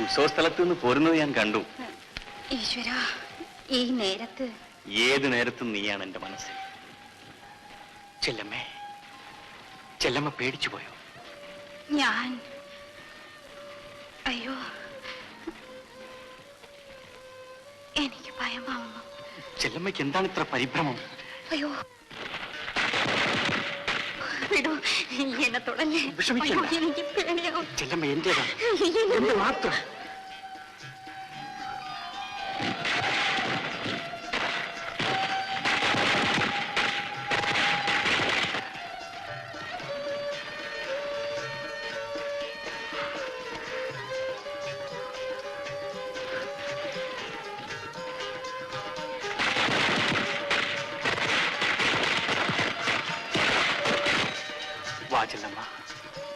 ഉത്സവസ്ഥലത്ത് നിന്ന് പോരുന്നത് ഞാൻ കണ്ടു. ഈശ്വര, ഈ നേരത്ത്? ഏത് നേരത്തും നീയാണ് എന്റെ മനസ്സിൽ. ചെല്ലമ്മേ, ചെല്ലമ്മ പേടിച്ചു പോയോ? ഞാൻ അയ്യോ, എനിക്ക് ഭയമാവുന്നു. ചെല്ലമ്മയ്ക്ക് എന്താണ് ഇത്ര പരിഭ്രമം? അയ്യോ വിടൂ, എന്നെ തുടങ്ങി. എനിക്ക് പേടിയാവും. ചെല്ലമ്മ എന്റേതാണ് മാത്രം. ചെല്ലമ്മ,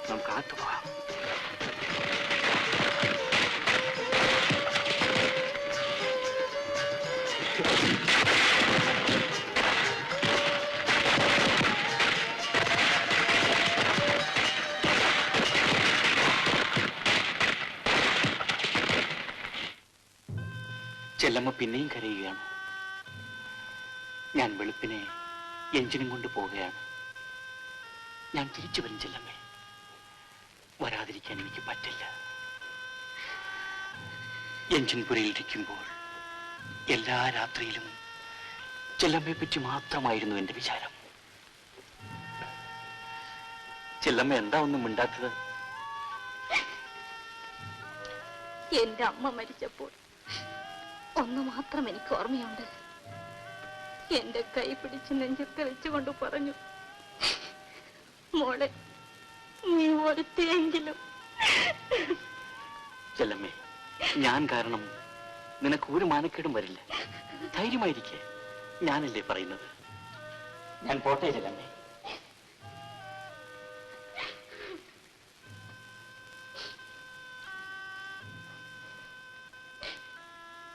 നമുക്ക് അകത്ത് പോകാം. ചെല്ലമ്മ പിന്നെയും കരയുകയാണ്. ഞാൻ വെളുപ്പിനെ എഞ്ചിനും കൊണ്ട് പോവുകയാണ്. ഞാൻ തിരിച്ചു വരും ചെല്ലമ്മേ. വരാതിരിക്കാൻ എനിക്ക് പറ്റില്ല. എഞ്ചിൻ പുരയിലിരിക്കുമ്പോൾ എല്ലാ രാത്രിയിലും ചെല്ലമ്മയെ പറ്റി മാത്രമായിരുന്നു എന്റെ വിചാരം. ചെല്ലമ്മ എന്താ ഒന്നും മിണ്ടാത്തത്? എന്റെ അമ്മ മരിച്ചപ്പോൾ ഒന്ന് മാത്രം എനിക്ക് ഓർമ്മയുണ്ട്. എന്റെ കൈ പിടിച്ച് നെഞ്ചത്ത് വെച്ചുകൊണ്ട് പറഞ്ഞു, മോളെ, നീ ഒരുത്തിയെങ്കിലും. ചെല്ലമ്മേ, ഞാൻ കാരണം നിനക്ക് ഒരു മാനക്കേടും വരില്ല. ധൈര്യമായിരിക്കെ. ഞാനല്ലേ പറയുന്നത്. ഞാൻ പോട്ടെ ചെല്ലമ്മേ.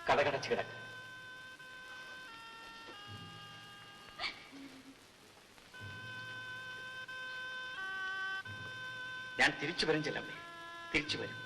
കടകടച്ച് കിടക്ക. ഞാൻ തിരിച്ചു വരും ചെല്ലമ്മേ, തിരിച്ചു വരും.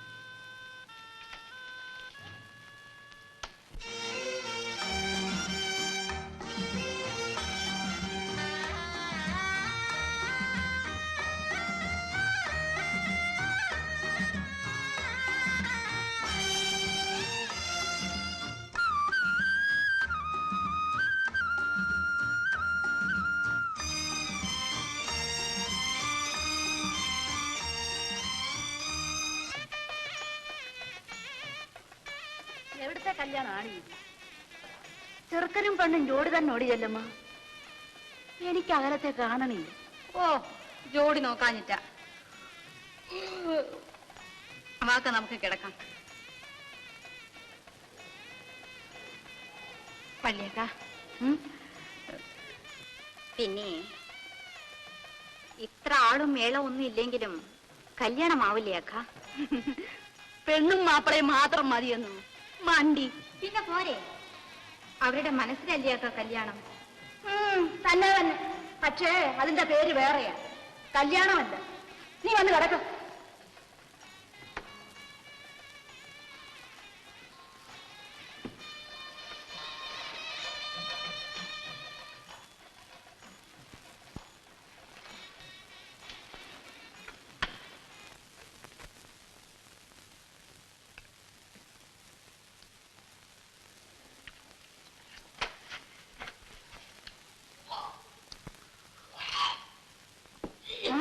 എവിടുത്തെ കല്യാണമാണ്? ചെറുക്കനും പെണ്ണും ജോഡി തന്നെ ഓടി ചെല്ലമ്മ. എനിക്ക് അകലത്തെ കാണണില്ല. ഓ, ജോഡി നോക്കാഞ്ഞിട്ട. വാക്ക, നമുക്ക് കിടക്കാം. പള്ളിയക്ക, പിന്നെ ഇത്ര ആളും മേളം ഒന്നും ഇല്ലെങ്കിലും കല്യാണമാവില്ലേ അക്ക? പെണ്ണും മാപ്പിളയും മാത്രം മതിയെന്നു മണ്ടി. പിന്നെ പോരെ, അവരുടെ മനസ്സിലല്ലേ അക്ക കല്യാണം? തന്നെ തന്നെ. പക്ഷേ അതിന്റെ പേര് വേറെയാ, കല്യാണമല്ല. നീ വന്ന് കിടക്ക.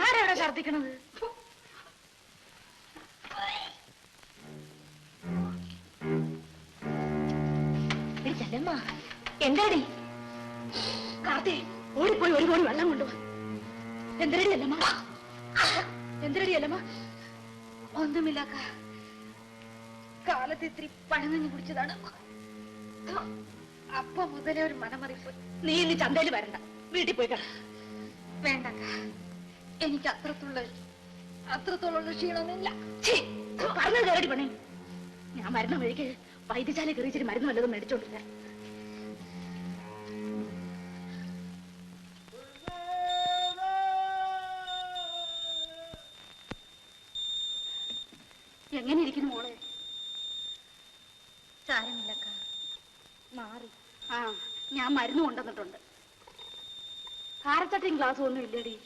ആരെവിടെ ഛർദിക്കണത്? ചെല്ലമ്മ, എന്താടി? കാർത്തി, ഓടിപ്പോയി ഒരു കോടി വെള്ളം കൊണ്ടുപോയി. എന്തരടി അല്ലമ്മ? എന്തരടി അല്ലമ്മ? ഒന്നുമില്ല, കാലത്ത് ഇത്തിരി പഴനഞ്ഞു കുടിച്ചതാണ്. അപ്പൊ മുതലേ ഒരു മനമറിപ്പോയി. നീ ഇനി ചന്തയിൽ വരണ്ട, വീട്ടിൽ പോയി കട. വേണ്ട, എനിക്ക് അത്രത്തോളം ക്ഷീണമൊന്നുമില്ല. പറഞ്ഞത് കേരടി പണി. ഞാൻ മരുന്ന് വഴിക്ക് വൈദ്യശാല കയറിച്ചിട്ട് മരുന്ന് വല്ലതും മേടിച്ചോണ്ടില്ല. എങ്ങനെ ഇരിക്കുന്നു മോളെ? ആ, ഞാൻ മരുന്ന് കൊണ്ടുവന്നിട്ടുണ്ട്. കാരച്ചട്ടയും ഗ്ലാസ്സും ഒന്നും ഇല്ലടി.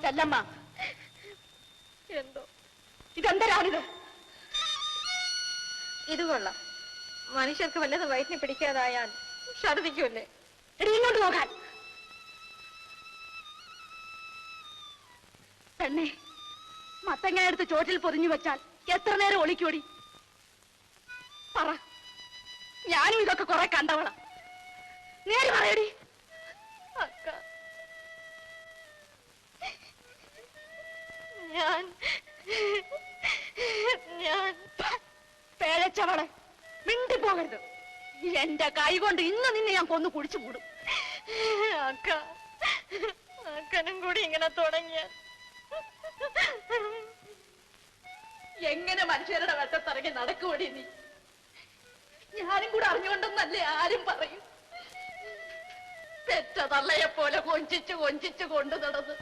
ചെല്ലമ്മ, എന്തോ ഇതെന്തരാണിത്? ഇത് കൊള്ളാം. മനുഷ്യർക്ക് വല്ലതും വയറ്റിനെ പിടിക്കാതായാൽ ഛർദിക്കൂല്ലേ? എടി ഇങ്ങോട്ട് നോക്കാൻ. പെണ്ണെ, മത്തങ്ങനെ എടുത്ത് ചോട്ടിൽ പൊതിഞ്ഞു വെച്ചാൽ എത്ര നേരം ഒളിക്കോടി? പറ, ഞാനും ഇതൊക്കെ കുറെ കണ്ടവളാ. നേരെ പറയടി. അക്ക, ഞാൻ പേഴച്ചവളെ, മിണ്ടി പോകരുത്. എന്റെ കൈ കൊണ്ട് ഇന്ന് നിന്നെ ഞാൻ കൊന്നു കുടിച്ചു മൂടും. അക്ക, അക്കനും കൂടി ഇങ്ങനെ തുടങ്ങിയ എങ്ങനെ മനുഷ്യരുടെ വെട്ടത്തിറങ്ങി നടക്കുവടി നീ? ഞാനും കൂടെ അറിഞ്ഞുകൊണ്ടെന്നല്ലേ ആരും പറയും. പെറ്റ തള്ളയെ പോലെ കൊഞ്ചിച്ചു കൊഞ്ചിച്ചു കൊണ്ടു നടന്ന്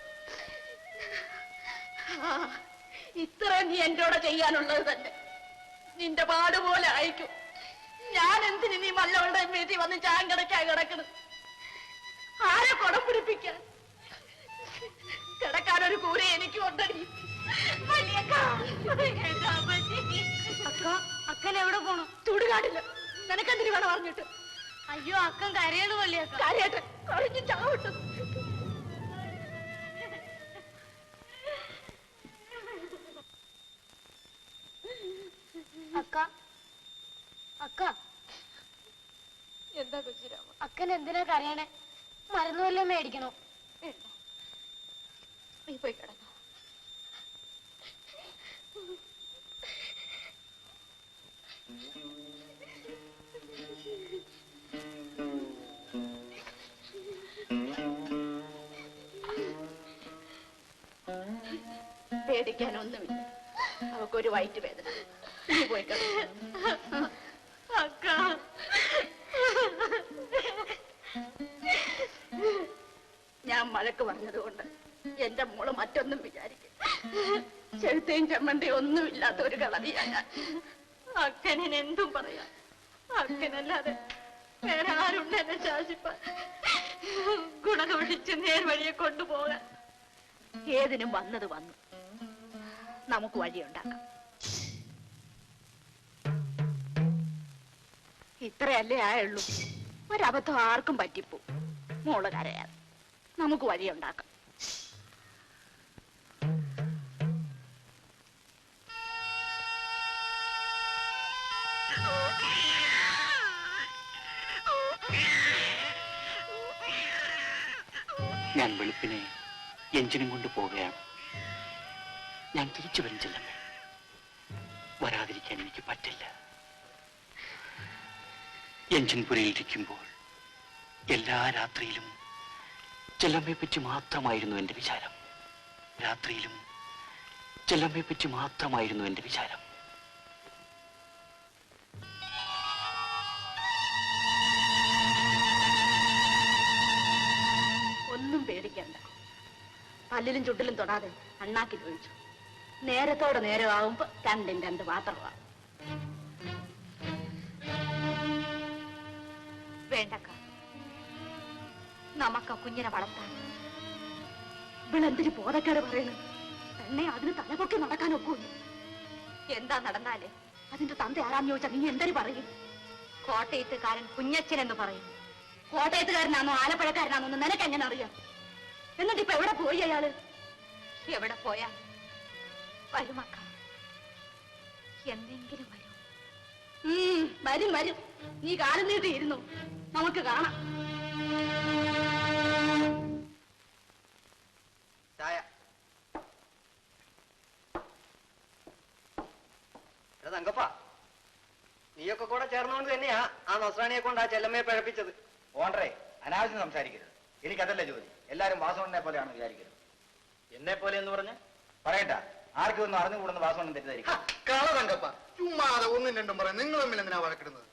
ഇത്ര നീ എന്നോട് ചെയ്യാനുള്ളത് തന്നെ. നിന്റെ പാടുപോലെ അയക്കും. ഞാൻ എന്തിനു നീ മല്ലവളുടെ വീട്ടിൽ വന്ന് ചാങ്കടക്കായി കിടക്കണം? ആരെ കുടം പിടിപ്പിക്കാൻ? കിടക്കാനൊരു കൂര എനിക്ക് കൊണ്ടടി. അക്കൻ എവിടെ പോണു? ചൂടുകാടില്ല. നിനക്കെന്തിനു വേണം പറഞ്ഞിട്ട്? അയ്യോ, അക്കൻ കരയാണ് വള്ളിയക്ക. കാര്യായിട്ട് കളിഞ്ഞു ചാവിട്ടു. അക്ക, അക്ക, എന്താ കൊച്ചിരാമ? അക്കൻ എന്തിനാ കരയണേ? മരുന്ന് വല്ലതും മേടിക്കണോ? നീ പോയി കിടക്ക. പേടിക്കാനൊന്നുമില്ല. അവക്കൊരു വയറ്റ് വേദന. നീ പോയി കിടക്ക. അക്ക, ഞാൻ മഴക്ക് പറഞ്ഞതുകൊണ്ട് എന്റെ മോള് മറ്റൊന്നും വിചാരിക്കും. ചെഴുത്തയും ചെമ്മണ്ടയും ഒന്നുമില്ലാത്ത ഒരു കളറിയാ ഞാൻ. അക്കനെ എന്തും പറയാം. അക്കനല്ലാതെ വേറെ ആരുണ്ട് എന്നെ ശാസിപ്പാൻ? ഗുണദോഷിച്ച് നേർവഴിയെ കൊണ്ടുപോകാൻ. ഏതിനും വന്നത് വന്നു. നമുക്ക് വഴിയുണ്ടാക്കാം. ഇത്രയല്ലേ ആയുള്ളൂ. ഒരബദ്ധം ആർക്കും പറ്റിപ്പോ. മോള് കരയാതെ നമുക്ക് വഴിയുണ്ടാക്കാം. ഞാൻ വെളുപ്പിനെ എഞ്ചിനും കൊണ്ട് പോവുകയാണ്. ഞാൻ തിരിച്ചു വരും ചെല്ലമ്മേ. വരാതിരിക്കാൻ എനിക്ക് പറ്റില്ല. എഞ്ചിൻ പുരയിലിരിക്കുമ്പോൾ എല്ലാ രാത്രിയിലും ചെല്ലമ്മയെ പറ്റി മാത്രമായിരുന്നു എന്റെ വിചാരം. രാത്രിയിലും ചെല്ലമ്മയെ പറ്റി മാത്രമായിരുന്നു എന്റെ വിചാരം. ഒന്നും പേടിക്കണ്ട. പല്ലിലും ചുട്ടിലും തൊടാതെ അണ്ണാക്കി ഒഴിച്ചു. നേരത്തോടെ നേരമാകുമ്പോ രണ്ടും രണ്ട് പാത്രമാണ്. വേണ്ടക്ക, നമുക്ക് കുഞ്ഞിനെ വളർത്താൻ. ഇവളെന്തിന് ബോധക്കേട് പറയുന്നു? പെണ്ണെ, അതിന് തലപൊക്കി നടക്കാൻ ഒക്കുന്നു. എന്താ നടന്നാല് അതിന്റെ തന്ത ആരാന്ന് ചോദിച്ചാൽ നീ എന്തൊരു പറയും? കോട്ടയത്തുകാരൻ കുഞ്ഞച്ചൻ എന്ന് പറയും. കോട്ടയത്തുകാരനാണോ ആലപ്പുഴക്കാരനാണോ എന്ന് നിനക്ക് എങ്ങനെ അറിയാം? എന്നിട്ട് ഇപ്പൊ എവിടെ പോയി അയാള്? എവിടെ പോയാ വരുമക്ക, എന്തെങ്കിലും വരും. വരും വരും, നീ കാലം നീട്ടിയിരുന്നു, നമുക്ക് കാണാം. ചായ. തങ്കപ്പ, നീയൊക്കെ കൂടെ ചേർന്നുകൊണ്ട് തന്നെയാ ആ നസ്രാണിയെ കൊണ്ട് ആ ചെല്ലമ്മയെ പഴപ്പിച്ചത്. ഓണ്ടറേ, അനാവശ്യം സംസാരിക്കരുത്. എനിക്കതല്ല ജോലി. എല്ലാരും വാസവണ്ണനെ പോലെയാണ് വിചാരിക്കരുത്. എന്നെ പോലെ എന്ന് പറഞ്ഞ പറയട്ടാ, ആർക്കും ഒന്നും അറിഞ്ഞുകൂടുന്ന വാസവണ്ണൻ തെറ്റിദ്ധരിക്കും. കള തങ്കപ്പ, ചുമ്മാതെ ഒന്നും രണ്ടും പറയാം. നിങ്ങൾ തമ്മിൽ എന്തിനാ വഴക്കിടുന്നത്?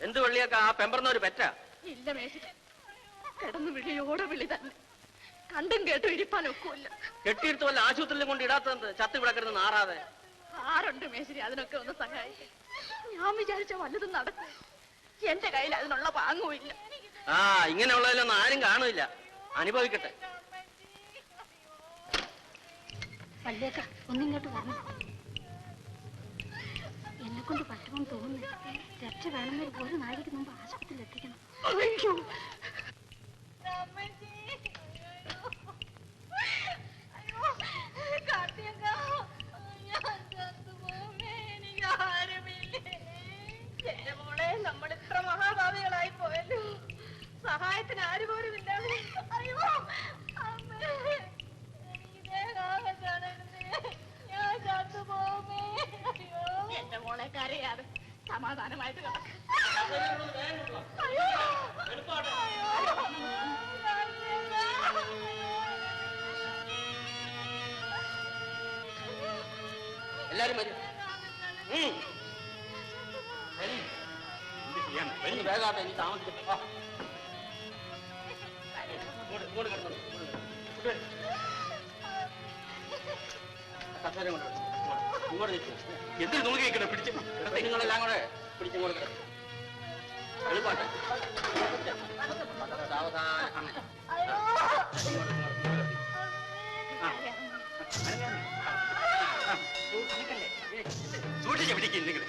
എന്ത് വെള്ളിയൊക്കെ ആ പെമ്പർന്ന ഒരു പെറ്റ? ഇല്ല മേശ, കിടന്നു വിളിയോടെ വിളി തന്നെ. കണ്ടും കേട്ടും ഇരിപ്പാൻ ഒക്കുമില്ല. കെട്ടിയെടുത്ത് വല്ല ആശുപത്രിയിലും കൊണ്ട് ഇടാത്തത് ചത്ത് ഇവിടെ കിടന്ന് നാറാതെ. ആരുണ്ട് മേശരി അതിനൊക്കെ ഒന്ന് സഹായിക്കാൻ? ഞാൻ വിചാരിച്ച വല്ലതും നടക്കും. എന്റെ കയ്യിൽ അതിനുള്ള പാങ്ങുമില്ല. ആ, ഇങ്ങനെയുള്ളതിലൊന്നും ആരും കാണില്ല. അനുഭവിക്കട്ടെ. വല്യേക്ക, ഒന്നിങ്ങോട്ട് വരണം. എന്നെ കൊണ്ട് പറ്റുമെന്ന് തോന്നുന്നു. രക്ഷ വേണമെന്നൊരു ഒരു നാഴിക്ക് മുമ്പ് ആശുപത്രിയിൽ എത്തിക്കണം. അയ്യോ, എന്റെ മോളെ, നമ്മൾ ഇത്ര മഹാഭാവികളായി പോയല്ലോ. സഹായത്തിന് ആര് പോലും ഇല്ല. അയ്യോ ഞാൻ ചത്തുപോമേ. എന്റെ മോളെ കരയാതെ സമാധാനമായിട്ട് കിടക്കും. എല്ലാരും വരും. വേഗാട്ടെ, ഇനി താമസിക്കട്ടെ. എന്തിനു നോക്കി നിൽക്കണേ? പിടിച്ച് നിങ്ങളെല്ലാം കൂടെ പിടിച്ചും കൊടുക്കണേ. എളുപ്പാട്ടെ, സാവധാനം. സൂക്ഷിച്ച പിടിക്കും. നിങ്ങൾ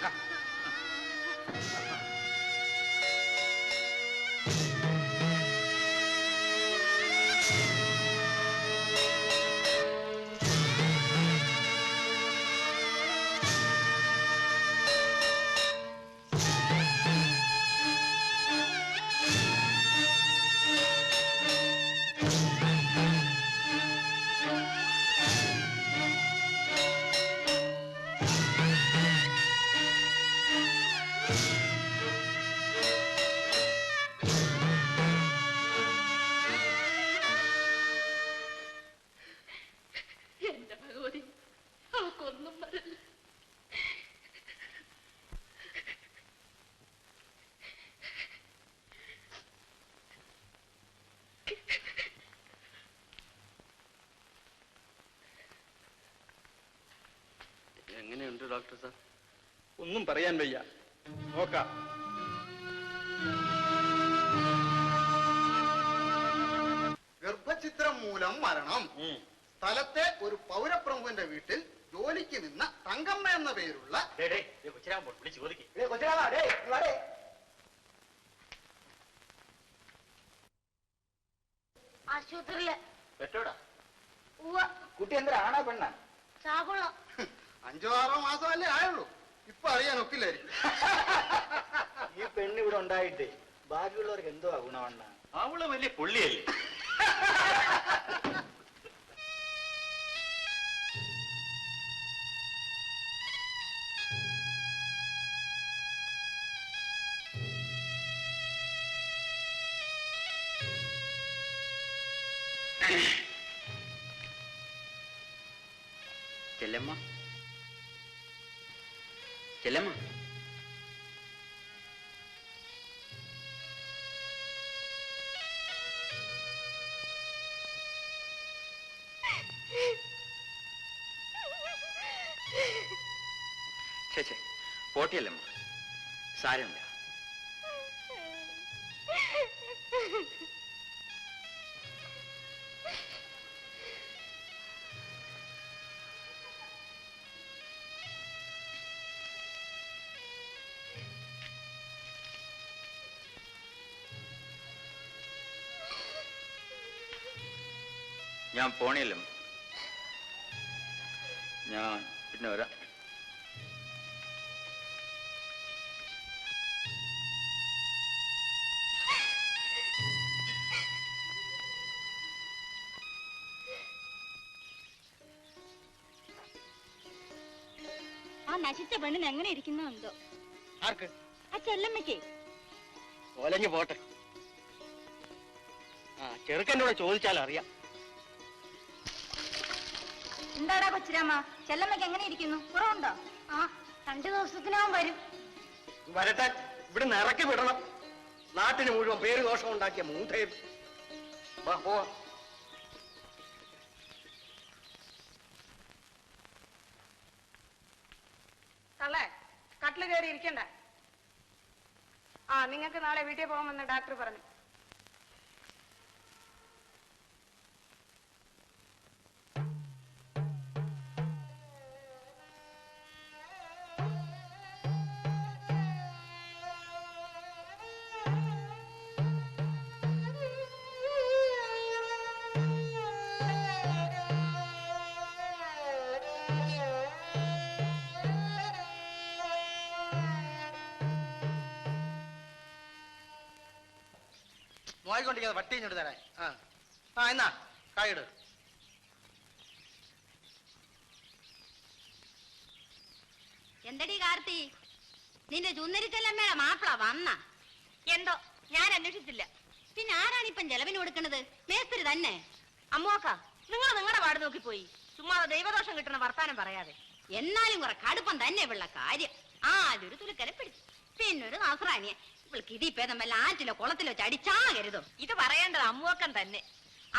എങ്ങനെയുണ്ട് ഡോക്ടർ സാർ? ഒന്നും പറയാൻ വയ്യ. നോക്കാം. ഗർഭചിത്രം മൂലം മരണം. സ്ഥലത്തെ ഒരു പൗരപ്രമുഖന്റെ വീട്ടിൽ ജോലിക്ക് നിന്ന തങ്കമ്മ എന്ന പേരുള്ള ആശുപത്രിയില് പെട്ടോടാ. കുട്ടി എന്താ, ആണാ പെണ്ണാ? ചാകുളം. 5-6 മാസമല്ലേ ആയുള്ളൂ. ഇപ്പൊ അറിയാൻ ഒക്കില്ലായിരിക്കും. ഈ പെണ്ണ് ഇവിടെ ഉണ്ടായിട്ട് ബാക്കിയുള്ളവർക്ക് എന്തോ ഗുണവണ്ണ? അവള് വലിയ പുള്ളിയല്ലേ. ചെല്ലമ്മ, ചെല്ലമ്മ. ചേച്ചേ, പോട്ടിയല്ലമ്മ, സാരമില്ല. ഞാൻ പോണിയല്ലോ. ഞാൻ പിന്നെ വരാം. ആ നശിച്ച പെണ്ണിന് എങ്ങനെ ഇരിക്കുന്നു എന്തോ. ആർക്ക്? ആ ചെല്ലമ്മയ്ക്ക്. ഒലഞ്ഞു പോട്ടെ. ആ ചെറുക്കനോട് ചോദിച്ചാൽ അറിയാം. എന്താടാ കൊച്ചിരാമ, ചെല്ലമ്മയ്ക്ക് എങ്ങനെ ഇരിക്കുന്നു? കുറവുണ്ടോ? ആ 2 ദിവസത്തിനാവും വരും. വരട്ടെ, ഇവിടെ ഇറക്കി വിടണം. നാട്ടിന് മുഴുവൻ പേര് ദോഷം ഉണ്ടാക്കിയ മൂത്തയും. പോവാ. തള്ളേ, കട്ടില് കയറി ഇരിക്കണ്ട. ആ, നിങ്ങൾക്ക് നാളെ വീട്ടിൽ പോകാമെന്ന് ഡോക്ടർ പറഞ്ഞു. നോയിക്കൊണ്ടിരിക്കാതെ വട്ടി ഇങ്ങോട്ട് തരാൻ. ആ എന്നാ കായിട്. എന്തടി കാർത്തി, നിന്റെ ചുന്നരി ചെല്ലമ്മയുടെ മാപ്പിള വന്ന? എന്തോ ഞാൻ അന്വേഷിച്ചില്ല. പിന്നെ ആരാണിപ്പം ചെലവിന് കൊടുക്കണത്? മേസ്തിരി തന്നെ. അമ്മോക്ക, നിങ്ങൾ നിങ്ങളുടെ വാർഡ് നോക്കിപ്പോയി. ചുമ്മാ ദൈവദോഷം കിട്ടുന്ന വർത്താനം പറയാതെ. എന്നാലും കുറെ കടുപ്പം തന്നെ ഉള്ള കാര്യം. ആ അതൊരു തുലുക്കനെ പിടിച്ചു, പിന്നൊരു നസ്രാണിയെ. ഇവൾക്ക് ഇതിപ്പേദം വല്ല ആറ്റിലോ കുളത്തിലോ ചടിച്ചാകരുതോ. ഇത് പറയേണ്ടത് അമ്മൂക്കൻ തന്നെ.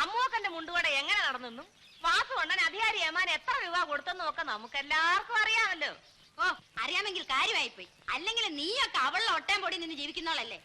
അമ്മൂക്കന്റെ മുണ്ടുകട എങ്ങനെ നടന്നെന്നും വാസുകൊണ്ടൻ അധികാരി ഏമാൻ എത്ര രൂപ കൊടുത്തെന്നും ഒക്കെ നമുക്ക് എല്ലാവർക്കും അറിയാമല്ലോ. ഓ, അറിയാമെങ്കിൽ കാര്യമായിപ്പോയി. അല്ലെങ്കിൽ നീയൊക്കെ അവളുടെ ഒട്ടേം പൊടി നിന്ന് ജീവിക്കുന്നോളല്ലേ.